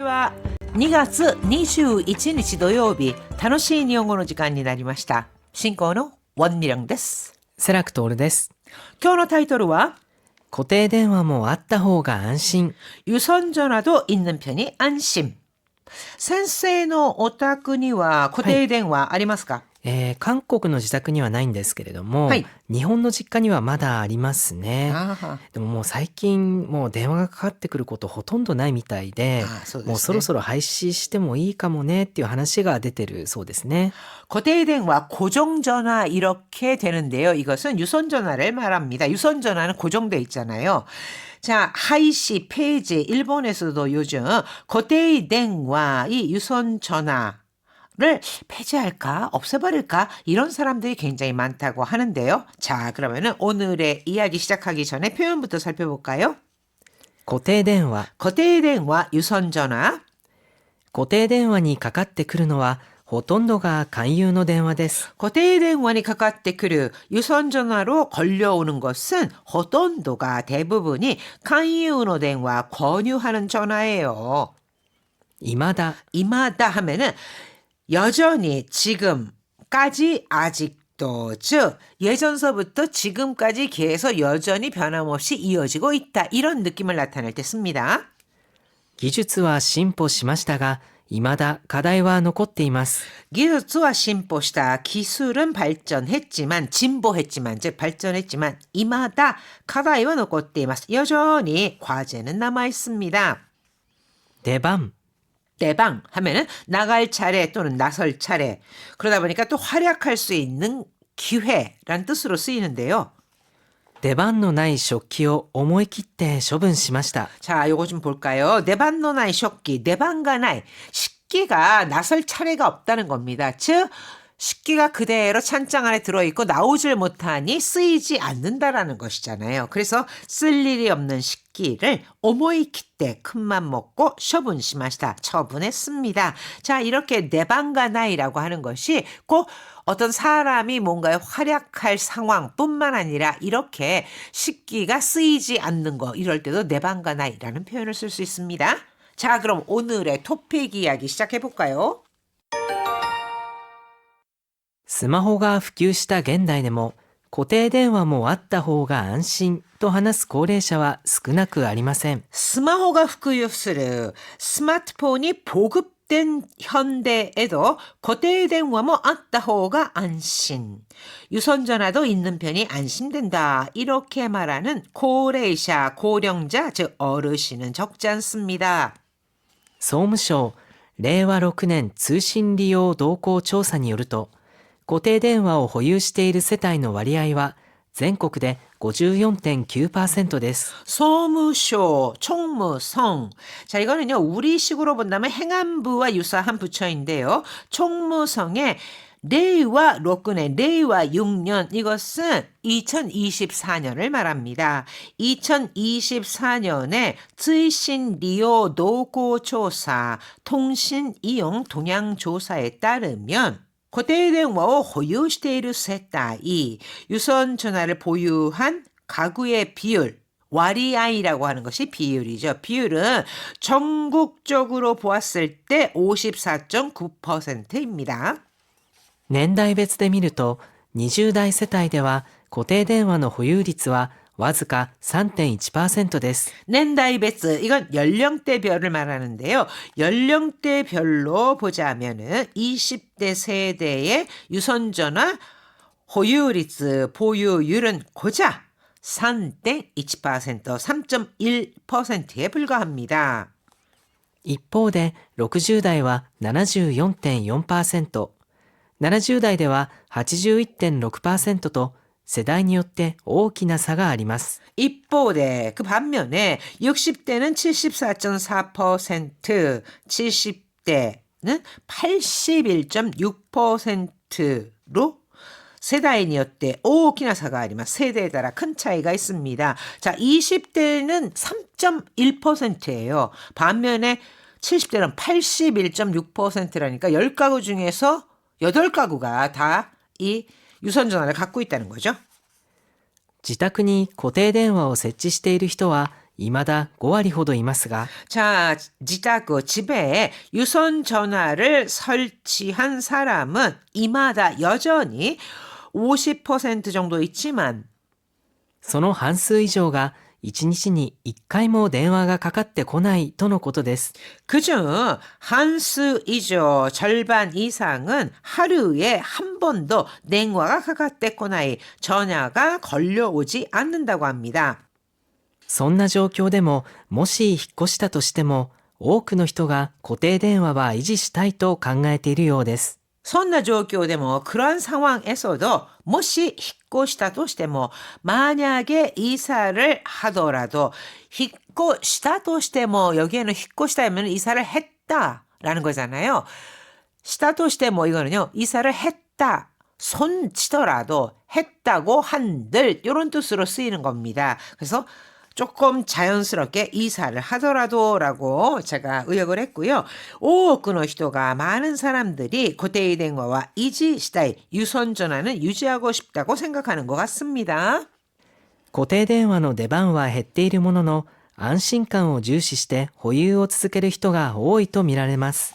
は2月21日土曜日、楽しい日本語の時間になりました。進行のウォンミリョンです。セラクトールです。今日のタイトルは固定電話もあった方が安心。 유선전화도 있는 편이 안심。先生のお宅には固定電話ありますか？韓国の自宅にはないんですけれども、はい、日本の実家にはまだありますね。でももう最近もう電話がかかってくることほとんどないみたいで、そうですね、もうそろそろ廃止してもいいかもねっていう話が出てるそうですね。固定電話, 고정전화 이렇게 되는데요. 이것은 유선전화를 말합니다. 유선전화는 고정돼 있잖아요. 자, 하이시, 폐지, 일본에서도 요즘固定電話, 이 유선전화 를 폐지할까 없애버릴까 이런 사람들이 굉장히 많다고 하는데요. 자, 그러면은 오늘의 이야기 시작하기 전에 표현부터 살펴볼까요? 固定電話、固定電話, 유선전화. 固定電話にかかってくるのはほとんどが勧誘の電話です。 固定電話にかかってくる 유선전화로 걸려오는 것은 ほとんどが 대부분이勧誘の 電話, 권유하는 전화예요. 未だ 이마다 하면은 여전히 지금까지 아직도 즉 예전서부터 지금까지 계속 여전히 변함없이 이어지고 있다 이런 느낌을 나타낼 때 씁니다. 技術は進歩しましたが未だ課題は残っています。 기술은 진보시다. 기술은 발전했지만 진보했지만 즉 발전했지만 이마다課題は残っています. 여전히 과제는 남아 있습니다. 出番 대방 하면은 나갈 차례 또는 나설 차례. 그러다 보니까 또 활약할 수 있는 기회란 뜻으로 쓰이는데요. 出番のない食器を思い切って処分しました. 자, 요거 좀 볼까요? 내반노 나이 식기, 내반가 나이. 식기가 나설 차례가 없다는 겁니다. 즉 식기가 그대로 찬장 안에 들어있고 나오질 못하니 쓰이지 않는다라는 것이잖아요. 그래서 쓸 일이 없는 식기를 오모이키때 큰맘 먹고処分しました. 처분했습니다. 자, 이렇게 내방가 나이라고 하는 것이 꼭 어떤 사람이 뭔가에 활약할 상황뿐만 아니라 이렇게 식기가 쓰이지 않는 거 이럴 때도 내방가 나이라는 표현을 쓸 수 있습니다. 자, 그럼 오늘의 토픽 이야기 시작해 볼까요? スマホが普及した現代でも固定電話もあった方が安心と話す高齢者は少なくありません。 스마호가普及する 스마트폰이 보급된 현대에도固定電話もあった方が安心. 유선전화도 있는 편이 안심된다. 이렇게 말하는 고齢者, 고령자, 즉 어르신은 적지 않습니다. 総務省令和6年通信利用動向調査によると固定電話を保有している世帯の割合は全国で 54.9% です. 소무쇼, 총무성. 자, 이거는요, 우리식으로 본다면 행안부와 유사한 부처인데요. 총무성의 레이와 로끈의 레이와 6년 이것은 2024년을 말합니다. 2024년에 트이신 리오 노고 조사, 통신 이용 동향 조사에 따르면 固定電話を保有している世帯, 유선전화를 보유한 가구의 비율,割合라고 하는 것이 비율이죠. 비율은 전국적으로 보았을 때 54.9%입니다. 年代別で見ると20代世帯では固定電話の保有率はわずか 3.1% です. 낸다이베스 이건 연령대별을 말하는데요. 연령대별로 보자면은 20대 세대의 유선전화 호유리츠 보유율은 고작 3.1%, 3.1%에 불과합니다. 一方で60代は 74.4%、70代では 81.6% と世代によって大きな差があります。 一方で그 반면에 60대는 74.4%, 70대는 81.6%로 세대에大きな差があります. 세대에 따라 큰 차이가 있습니다. 자, 20대는 3.1%예요. 반면에 70대는 81.6%라니까 10가구 중에서 8가구가 다 이 유선전화를 갖고 있다는 거죠. 自宅に固定電話を設置している人は未だ5割ほどいますが、 자, 지宅, 집에 유선 전화를 설치한 사람은 이마다 여전히 50% 정도 있지만 その半数以上が1日に1回も電話がかかってこないとのことです。 그중 한수 이죠. 절반 이상은 하루에 한 번도電話が かかってこない 전화가 걸려오지 않는다고 합니다. そんな状況でも、もし引っ越したとしても、多くの人が固定電話は維持したいと考えているようです。 선나状況でも 그런 상황에서도 모시引っ越した としても 만약에 이사를 하더라도 引っ越した としても 여기에는 引っ越した면 이사를 했다라는 거잖아요. したとしても 이거는요. 이사를 했다. 손치더라도 했다고 한들 이런 뜻으로 쓰이는 겁니다. 그래서 조금 자연스럽게 이사를 하더라도라고 제가 의역을 했고요. 多くの人が 많은 사람들이 고테이電話와 이지したい 유선 전화는 유지하고 싶다고 생각하는 것 같습니다. 固定電話の出番は減っているものの、安心感を重視して保有を続ける人が多いと見られます。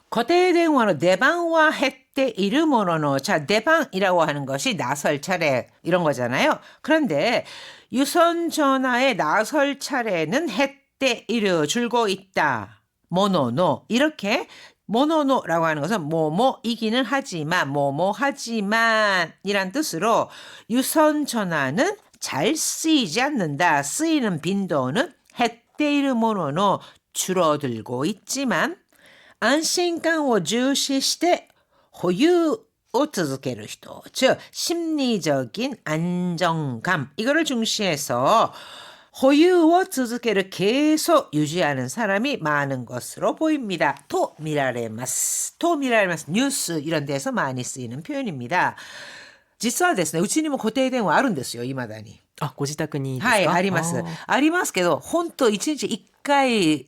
고테이電話の 대방화 했대 이르 모노노. 자, 대방이라고 하는 것이 나설 차례 이런 거잖아요. 그런데 유선 전화에 나설 차례는 했대 이르 줄고 있다. 모노노. 이렇게 모노노라고 하는 것은 뭐뭐이기는 하지만 뭐뭐 하지만 이란 뜻으로 유선 전화는 잘 쓰이지 않는다. 쓰이는 빈도는 했대 이르 모노노 줄어들고 있지만 安心感を重視して保有を続ける人, 즉 심리적인 안정감 이거를 중시해서 호유を 続ける 계속 유지하는 사람이 많은 것으로 보입니다. 또 미라레마스, 또 미라레마스 뉴스 이런 데서 많이 쓰이는 표현입니다. 実はですね、うちにも固定電話あるんですよ、未だに。あ、ご自宅にですか？はい、あります。ありますけど、本当1日1回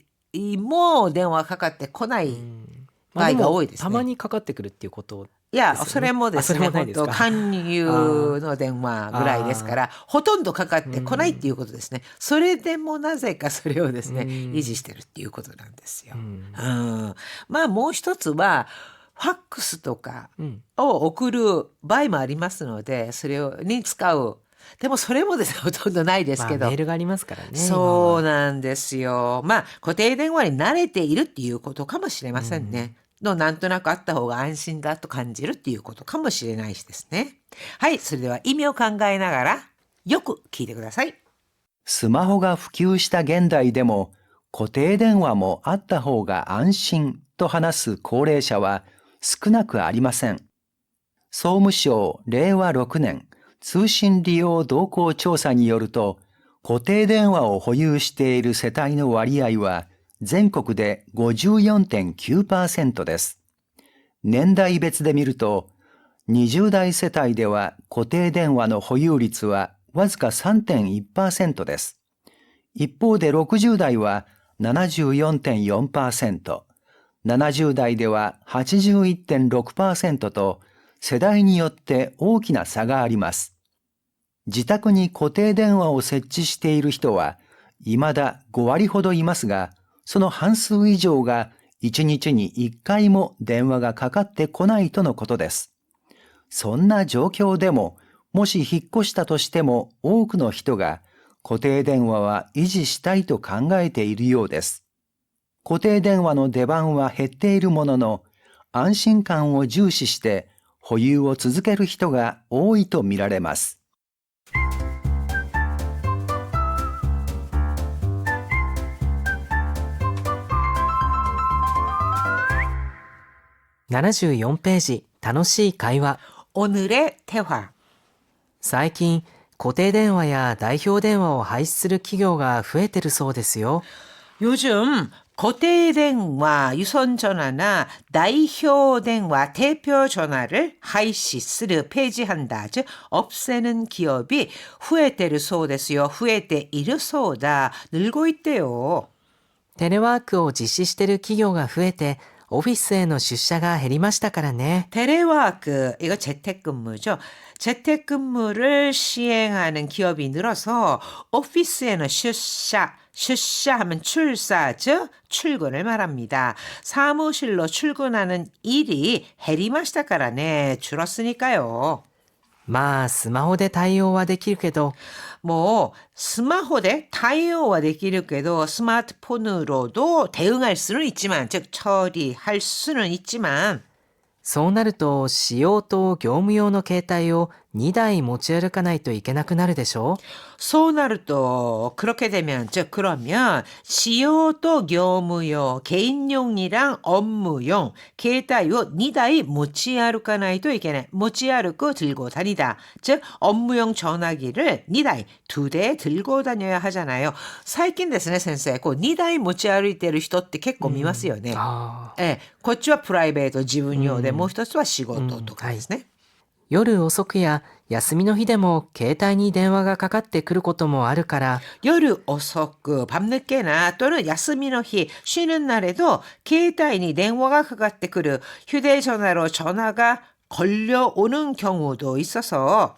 もう電話かかってこない場合が多いですね。たまにかかってくるっていうことですよね。いや、それもですね、本当勧誘の電話ぐらいですから、ほとんどかかってこないっていうことですね。それでもなぜかそれをですね、維持してるっていうことなんですよ。まあもう一つは、ファックスとかを送る場合もありますので、それに使う。でもそれもですね、ほとんどないですけど。メールがありますからね。そうなんですよ。まあ、固定電話に慣れているっていうことかもしれませんね。なんとなくあった方が安心だと感じるっていうことかもしれないしですね。はい、それでは意味を考えながら、よく聞いてください。スマホが普及した現代でも、固定電話もあった方が安心と話す高齢者は少なくありません。総務省令和6年通信利用動向調査によると、固定電話を保有している世帯の割合は全国で 54.9% です。年代別で見ると、20代世帯では固定電話の保有率はわずか 3.1% です。一方で60代は 74.4%、70代では 81.6% と世代によって大きな差があります。自宅に固定電話を設置している人は未だ5割ほどいますが、その半数以上が1日に1回も電話がかかってこないとのことです。そんな状況でも、もし引っ越したとしても多くの人が固定電話は維持したいと考えているようです。固定電話の出番は減っているものの、安心感を重視して保有を続ける人が多いと見られます。74ページ、楽しい会話。 오늘의 대화. 最近、固定電話や代表電話を廃止する企業が増えてるそうですよ。 요즘 고대電話, 유선 전화나代表電話, 대표 전화를 하이시, 쓰르, 폐지한다. 즉 없애는 기업이 増えてるそうですよ. 増えているそうだ. 늘고 있대요. テレワークを実施してる企業が増えて、オフィスへの出社が減りましたからね。 테레워크, 이거 재택근무죠. 재택근무를 시행하는 기업이 늘어서 오피스에는 出社하면 출사, 즉 출근을 말합니다. 사무실로 출근하는 일이減りましたからね. 줄었으니까요. まあ、スマホで対応はできるけど、 뭐 스마호대対応は できるけど 스마트폰으로도 대응할 수는 있지만, 즉 처리할 수는 있지만 そうなると、使用と業務用の携帯を2台持ち歩かないといけなくなるでしょ 소나루도 그렇게 되면, 즉 그러면 시요도 교무용, 개인용이랑 업무용, 게다요 니다이 모치아루까나이도 이게네, 모치아루고 들고 다니다. 즉 업무용 전화기를 니다이 2대 들고 다녀야 하잖아요.最近ですね, 센세. 2台持ち歩いてる人って結構見ますよね。ああ。ええ、こっちはプライベート自分用で、もう一つは仕事とかですね。夜遅くや休みの日でも携帯に電話がかかってくることもあるから、 夜遅く, 밤늦게나 또는 休みの日, 쉬는 날에도 携帯に電話がかかってくる 휴대전화로 전화가 걸려오는 경우도 있어서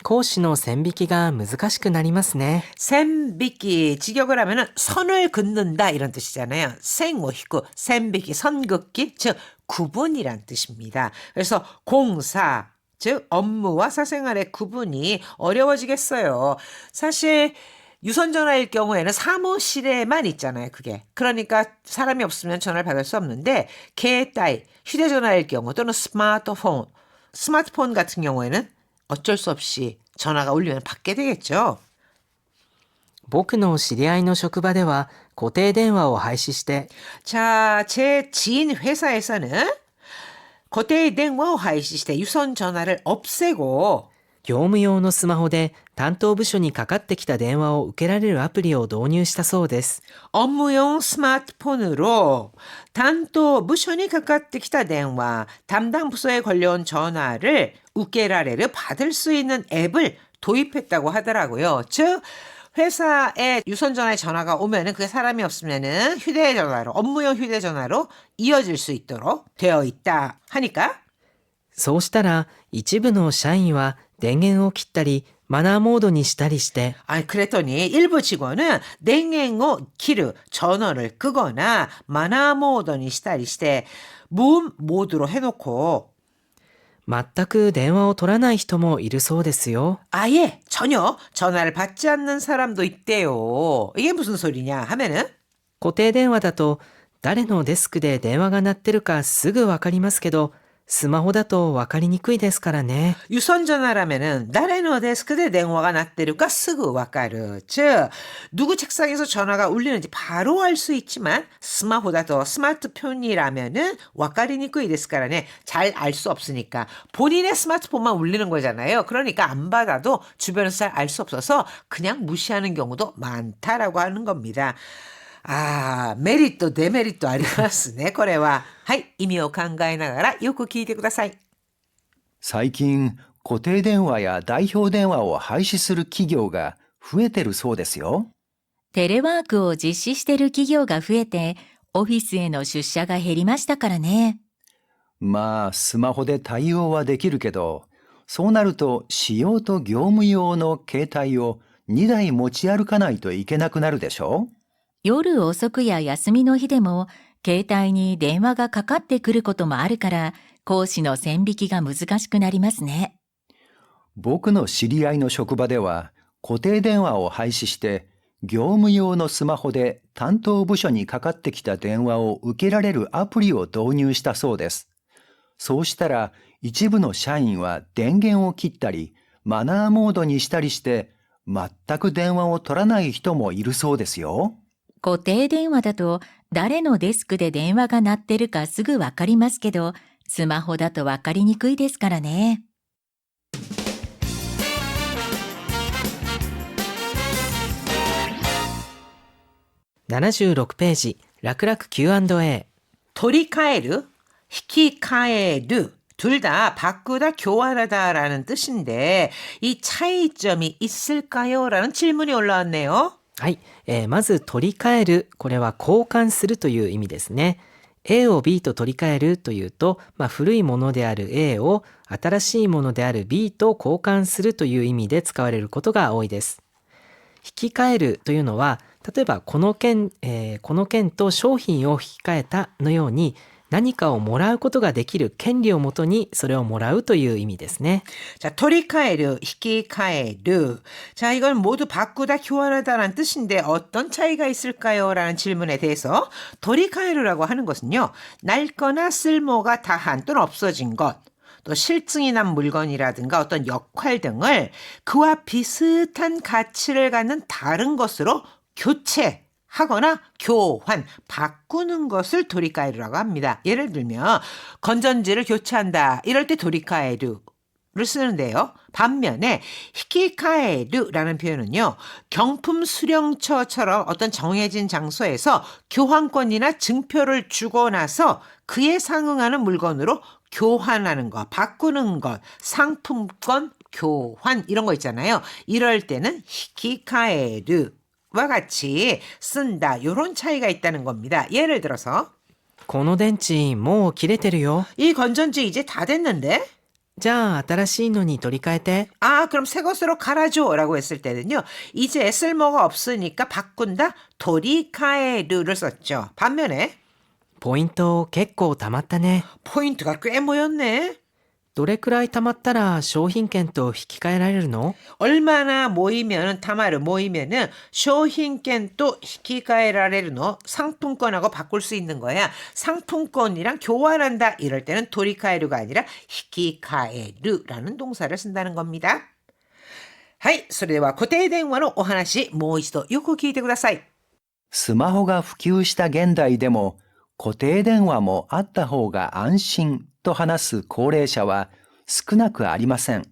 講師の線引きが難しくなりますね。 셈비기, 직역을 하면은 선을 긋는다 이런 뜻이잖아요. 생오히고 셈비기, 선긋기, 즉 구분이란 뜻입니다. 그래서 공사, 즉 업무와 사생활의 구분이 어려워지겠어요. 사실 유선전화일 경우에는 사무실에만 있잖아요. 그게. 그러니까 사람이 없으면 전화를 받을 수 없는데携帯, 휴대전화일 경우 또는 스마트폰 같은 경우에는 어쩔 수 없이 전화가 울리면 받게 되겠죠. 僕の知り合いの職場では固定電話を廃止して、 자, 제 지인 회사에서는 고대電話を 廃止して 유선 전화를 없애고 業務用のスマホで担当部署にかかってきた電話を受けられるアプリを導入したそうです。 업무용 스마트폰으로担当 부서에 かかってきた 電話, 담당 부서에 걸려온 전화를 우케라레를 받을 수 있는 앱을 도입했다고 하더라고요. 즉 회사에 유선전화에 전화가 오면은 그 사람이 없으면은 휴대전화로, 업무용 휴대전화로 이어질 수 있도록 되어 있다 하니까 そうしたら一部の社員は電源を切ったりマナーモードにしたりして、 그랬더니 일부 직원은 냉행어 키르 전원을 끄거나 마나 모드니 시다리 시대 무음 모드로 해놓고 全く電話を取らない人もいるそうですよ。 아예 전혀 전화를 받지 않는 사람도 있대요. 이게 무슨 소리냐 하면은 固定電話だと誰のデスクで電話が鳴ってるかすぐわかりますけど、スマホだとわかりにくいですからね。 유선전화라면은 나레노 데스크에電話가 났대류가 쓰고 와까르. 즉 누구 책상에서 전화가 울리는지 바로 알 수 있지만 스마호다도 스마트폰이라면은 와까리니꾸이 데스까라네 잘 알 수 없으니까 본인의 스마트폰만 울리는 거잖아요. 그러니까 안 받아도 주변에서 잘 알 수 없어서 그냥 무시하는 경우도 많다라고 하는 겁니다. 메리트, 데메리트 ありますね、これは。はい、意味を考えながらよく聞いてください。最近、固定電話や代表電話を廃止する企業が増えてるそうですよ。テレワークを実施している企業が増えて、オフィスへの出社が減りましたからね。まあ、スマホで対応はできるけど、そうなると私用と業務用の携帯を2台持ち歩かないといけなくなるでしょ？夜遅くや休みの日でも、携帯に電話がかかってくることもあるから、講師の線引きが難しくなりますね。僕の知り合いの職場では、固定電話を廃止して、業務用のスマホで担当部署にかかってきた電話を受けられるアプリを導入したそうです。そうしたら、一部の社員は電源を切ったり、マナーモードにしたりして、全く電話を取らない人もいるそうですよ。固定電話だと誰のデスクで電話が鳴ってるかすぐわかりますけど、スマホだとわかりにくいですからね。76ページ、楽々 Q&A。 도리카에르, 히키카에르 둘 다 바꾸다, 교환하다라는 뜻인데 이 차이점이 있을까요? 라는 질문이 올라왔네요. はい、まず取り替える、これは交換するという意味ですね。A を B と取り替えるというと、古いものである A を新しいものである B と交換するという意味で使われることが多いです。引き換えるというのは例えばこの件と商品を引き換えたのように何かをもらうことができる権利をもとにそれをもらうという意味ですね。자, 토리카에르, 히키카에르. 자, 이건 모두 바꾸다, 교환하다라는 뜻인데 어떤 차이가 있을까요? 라는 질문에 대해서 토리카에르라고 하는 것은요. 낡거나 쓸모가 다한 또는 없어진 것, 또 실증이 난 물건이라든가 어떤 역할 등을 그와 비슷한 가치를 갖는 다른 것으로 교체 하거나 교환, 바꾸는 것을 도리카에루라고 합니다. 예를 들면 건전지를 교체한다. 이럴 때 도리카에루를 쓰는데요. 반면에 히키카에루라는 표현은요. 경품 수령처처럼 어떤 정해진 장소에서 교환권이나 증표를 주고 나서 그에 상응하는 물건으로 교환하는 것, 바꾸는 것, 상품권 교환 이런 거 있잖아요. 이럴 때는 히키카에루 와 같이 쓴다. 이런 차이가 있다는 겁니다. 예를 들어서 この電池もう切れてるよ。 이 건전지 이제 다 됐는데 じゃあ新しいのに取り替えて。 아 그럼 새 것으로 갈아줘 라고 했을 때는요. 이제 쓸모가 없으니까 바꾼다. 도리카에르를 썼죠. 반면에 ポイント結構たまったね。 포인트가 꽤 모였네. どれくらいたまったら商品券と引き換えられるの？ 얼마나 모이면은 타마르 모이면은 쇼힌켄 또 히키카에라레르노 상품권하고 바꿀 수 있는 거야. 상품권이랑 교환한다 이럴 때는 도리카에루가 아니라 히키카에르라는 동사를 쓴다는 겁니다. はい、それでは固定電話のお話もう一度よく聞いてください。スマホが普及した現代でも固定電話もあった方が安心と話す高齢者は少なくありません。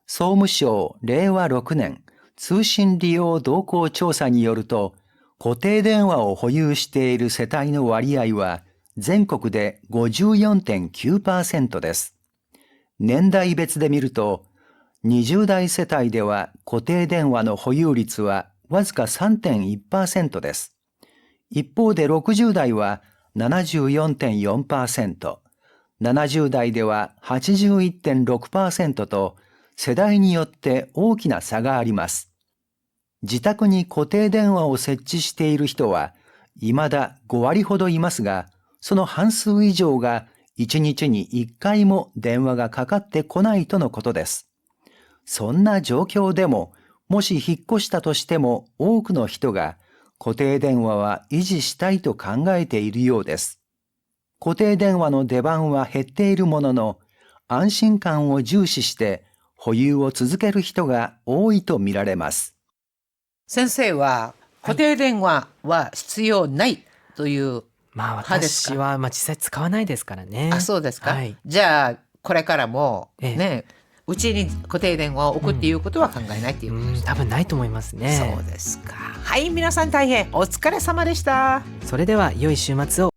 総務省令和6年通信利用動向調査によると、固定電話を保有している世帯の割合は全国で 54.9% です。年代別で見ると、20代世帯では固定電話の保有率はわずか 3.1% です。一方で60代は 74.4%、70代では 81.6% と世代によって大きな差があります。自宅に固定電話を設置している人は未だ5割ほどいますが、その半数以上が1日に1回も電話がかかってこないとのことです。そんな状況でも、もし引っ越したとしても多くの人が固定電話は維持したいと考えているようです。固定電話の出番は減っているものの、安心感を重視して保有を続ける人が多いと見られます。先生は固定電話は必要ないというまあ派ですか？私は実際使わないですからね。あ、そうですか。はい。じゃあこれからもええね、うちに固定電話を置くっていうことは考えないっていうことです。多分ないと思いますね。そうですか。はい、皆さん大変お疲れ様でした。それでは良い週末を。